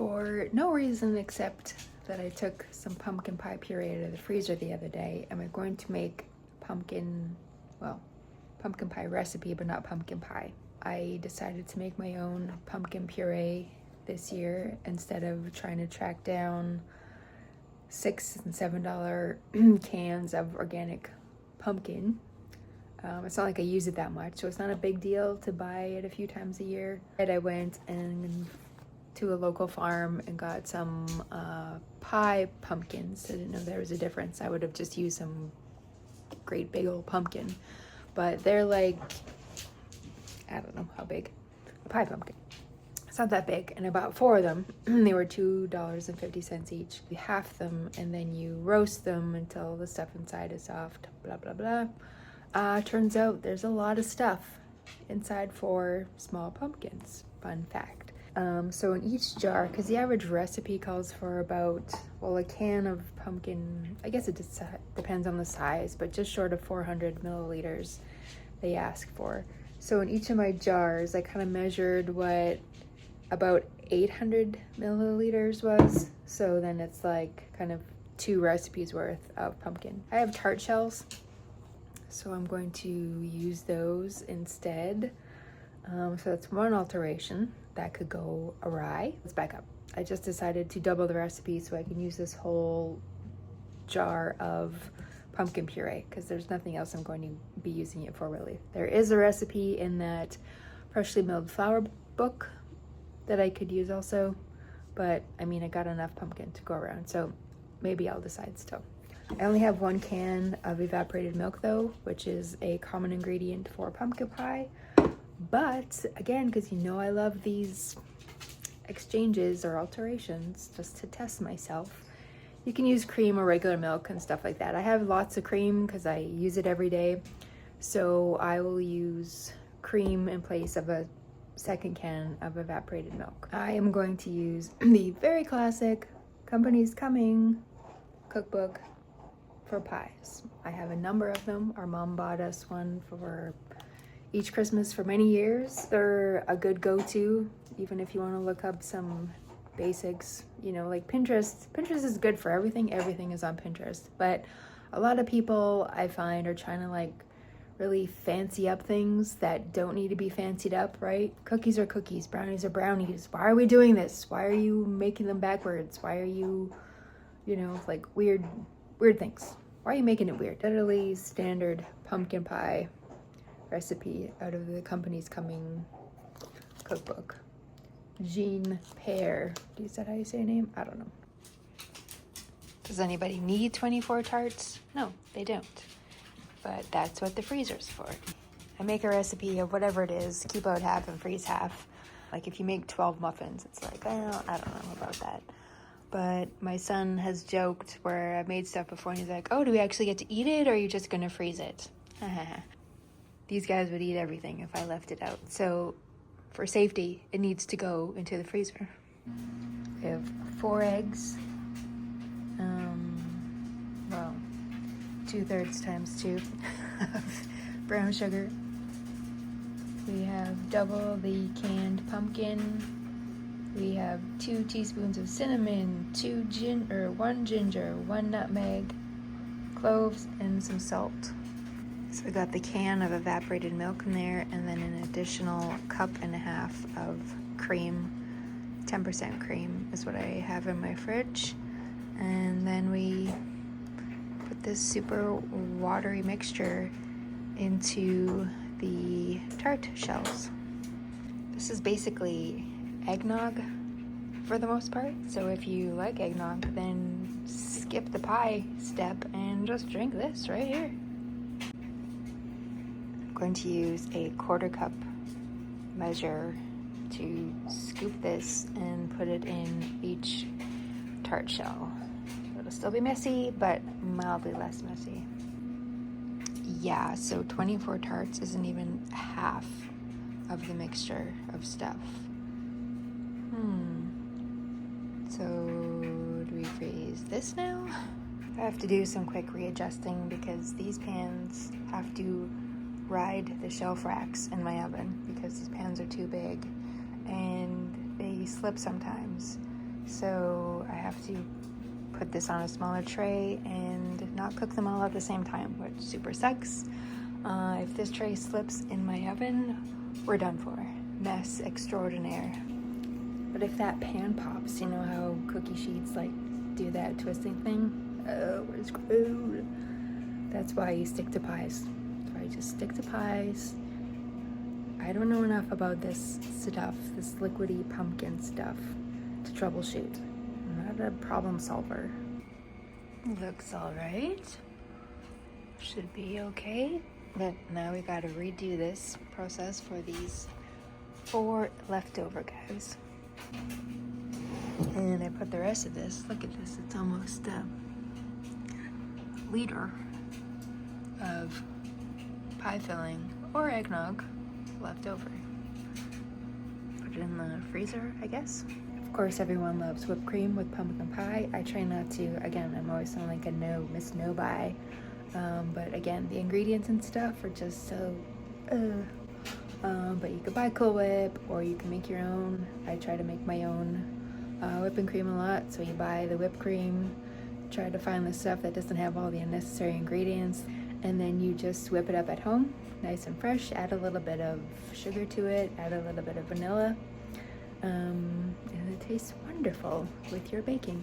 for no reason except that I took some pumpkin pie puree out of the freezer the other day, and we're going to make pumpkin pie recipe, but not pumpkin pie. I decided to make my own pumpkin puree this year instead of trying to track down $6 and $7 cans of organic pumpkin. It's not like I use it that much, so it's not a big deal to buy it a few times a year. And I went to a local farm and got some pie pumpkins. I didn't know there was a difference. I would have just used some great big old pumpkin, but they're like, I don't know how big, a pie pumpkin. It's not that big, and I bought 4 of them. They were $2.50 each. You half them and then you roast them until the stuff inside is soft, blah blah blah. Turns out there's a lot of stuff inside 4 small pumpkins. Fun fact. So in each jar, because the average recipe calls for about, well, a can of pumpkin, I guess it just depends on the size, but just short of 400 milliliters they ask for. So in each of my jars, I kind of measured what about 800 milliliters was. So then it's like kind of 2 recipes worth of pumpkin. I have tart shells, so I'm going to use those instead. So that's one alteration that could go awry. Let's back up. I just decided to double the recipe so I can use this whole jar of pumpkin puree because there's nothing else I'm going to be using it for really. There is a recipe in that freshly milled flour book that I could use also, but I mean, I got enough pumpkin to go around, so maybe I'll decide still. I only have 1 can of evaporated milk though, which is a common ingredient for pumpkin pie. But again, because you know I love these exchanges or alterations just to test myself, you can use cream or regular milk and stuff like that. I have lots of cream because I use it every day, so I will use cream in place of a 2nd can of evaporated milk. I am going to use the very classic Company's Coming cookbook for pies. I have a number of them. Our mom bought us one for each Christmas for many years. They're a good go-to, even if you want to look up some basics, you know, like Pinterest. Pinterest is good for everything. Everything is on Pinterest. But a lot of people I find are trying to like really fancy up things that don't need to be fancied up, right? Cookies are cookies, brownies are brownies. Why are we doing this? Why are you making them backwards? Why are you, you know, like weird things? Why are you making it weird? Literally standard pumpkin pie recipe out of the Company's Coming cookbook. Jean Pear. Is that how you say her name? I don't know. Does anybody need 24 tarts? No, they don't. But that's what the freezer's for. I make a recipe of whatever it is, keep out half and freeze half. Like if you make 12 muffins, it's like, oh, I don't know about that. But my son has joked where I've made stuff before and he's like, oh, do we actually get to eat it or are you just gonna freeze it? These guys would eat everything if I left it out. So for safety, it needs to go into the freezer. We have 4 eggs. Well, 2/3 times 2 of brown sugar. We have double the canned pumpkin. We have 2 teaspoons of cinnamon, 1 ginger, 1 nutmeg, cloves, and some salt. So we got the can of evaporated milk in there, and then an additional 1.5 cups of cream. 10% cream is what I have in my fridge. And then we put this super watery mixture into the tart shells. This is basically eggnog for the most part. So if you like eggnog, then skip the pie step and just drink this right here. I'm going to use a 1/4 cup measure to scoop this and put it in each tart shell. It'll still be messy, but mildly less messy. Yeah, so 24 tarts isn't even half of the mixture of stuff. So do we freeze this now? I have to do some quick readjusting because these pans have to ride the shelf racks in my oven because these pans are too big and they slip sometimes. So I have to put this on a smaller tray and not cook them all at the same time, which super sucks. If this tray slips in my oven, we're done for. Mess extraordinaire. But if that pan pops, you know how cookie sheets like do that twisting thing? Oh, we're screwed. That's why you stick to pies. So I just stick to pies. I don't know enough about this stuff, this liquidy pumpkin stuff, to troubleshoot. I'm not a problem solver. Looks all right. Should be okay. But now we gotta redo this process for these 4 leftover guys. And I put the rest of this, look at this, it's almost a liter of pie filling or eggnog left over. Put it in the freezer, I guess. Of course, everyone loves whipped cream with pumpkin pie. I try not to. Again, I'm always sounding like a Miss No Buy. But again, the ingredients and stuff are just so, but you could buy Cool Whip or you can make your own. I try to make my own whipping cream a lot. So you buy the whipped cream, try to find the stuff that doesn't have all the unnecessary ingredients, and then you just whip it up at home, nice and fresh. Add a little bit of sugar to it, add a little bit of vanilla, and it tastes wonderful with your baking.